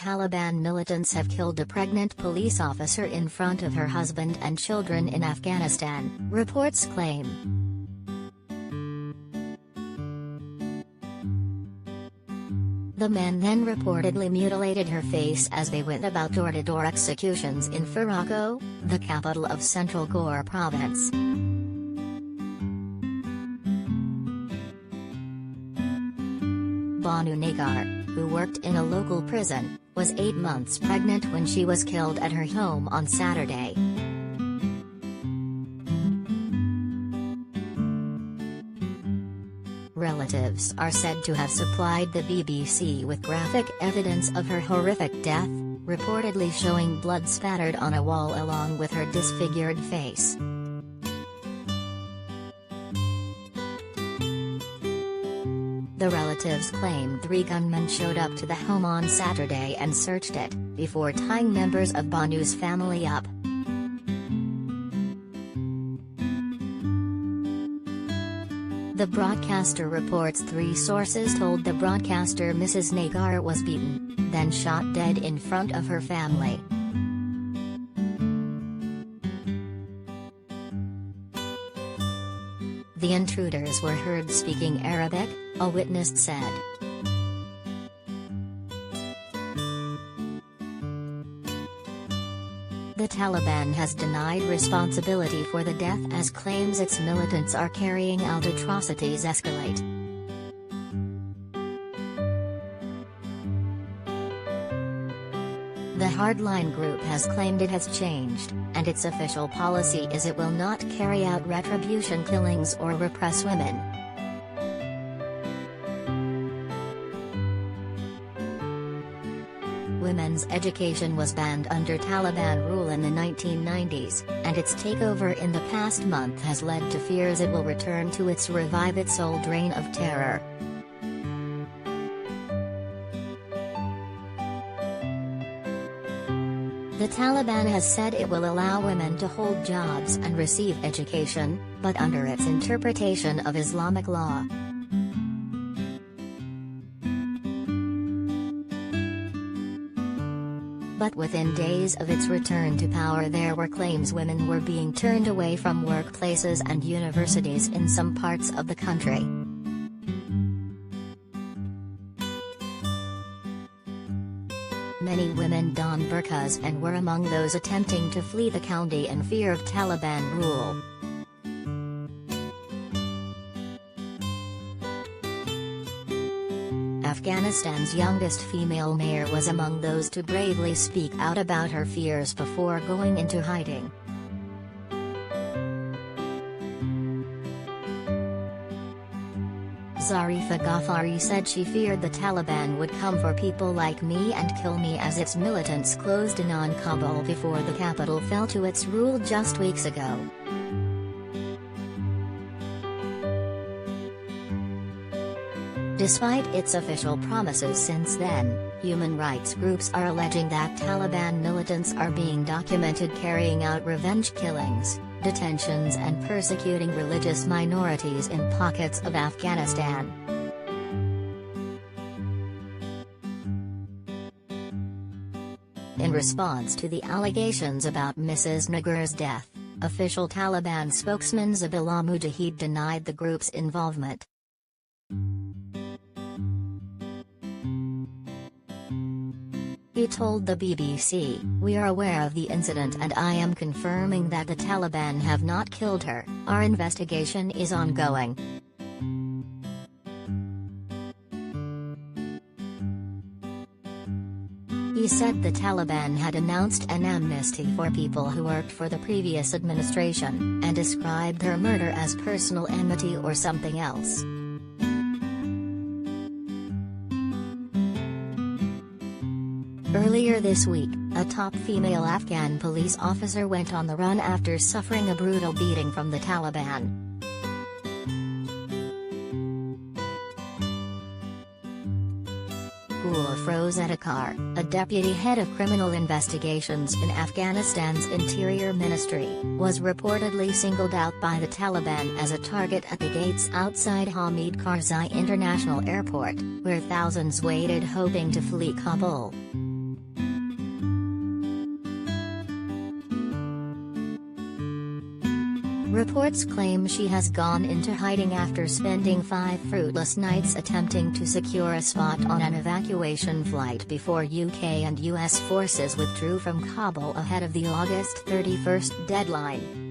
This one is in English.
Taliban militants have killed a pregnant police officer in front of her husband and children in Afghanistan, reports claim. The men then reportedly mutilated her face as they went about door-to-door executions in Firozkoh, the capital of central Ghor province. Banu Negar, who worked in a local prison, was 8 months pregnant when she was killed at her home on Saturday. Relatives are said to have supplied the BBC with graphic evidence of her horrific death, reportedly showing blood spattered on a wall along with her disfigured face. The relatives claim 3 gunmen showed up to the home on Saturday and searched it, before tying members of Banu's family up. The broadcaster reports 3 sources told the broadcaster Mrs. Negar was beaten, then shot dead in front of her family. The intruders were heard speaking Arabic, a witness said. The Taliban has denied responsibility for the death as claims its militants are carrying out atrocities escalate. The hardline group has claimed it has changed, and its official policy is it will not carry out retribution killings or repress women. Women's education was banned under Taliban rule in the 1990s, and its takeover in the past month has led to fears it will return to revive its old reign of terror. The Taliban has said it will allow women to hold jobs and receive education, but under its interpretation of Islamic law. But within days of its return to power there were claims women were being turned away from workplaces and universities in some parts of the country. Many women donned burqas and were among those attempting to flee the county in fear of Taliban rule. Afghanistan's youngest female mayor was among those to bravely speak out about her fears before going into hiding. Zarifa Ghaffari said she feared the Taliban would come for people like me and kill me as its militants closed in on Kabul before the capital fell to its rule just weeks ago. Despite its official promises since then, human rights groups are alleging that Taliban militants are being documented carrying out revenge killings, detentions and persecuting religious minorities in pockets of Afghanistan. In response to the allegations about Mrs. Negar's death, official Taliban spokesman Zabiullah Mujahid denied the group's involvement. He told the BBC, "We are aware of the incident and I am confirming that the Taliban have not killed her, our investigation is ongoing." He said the Taliban had announced an amnesty for people who worked for the previous administration, and described her murder as personal enmity or something else. Earlier this week, a top female Afghan police officer went on the run after suffering a brutal beating from the Taliban. Firozkoh, a deputy head of criminal investigations in Afghanistan's Interior Ministry, was reportedly singled out by the Taliban as a target at the gates outside Hamid Karzai International Airport, where thousands waited hoping to flee Kabul. Reports claim she has gone into hiding after spending 5 fruitless nights attempting to secure a spot on an evacuation flight before UK and US forces withdrew from Kabul ahead of the August 31 deadline.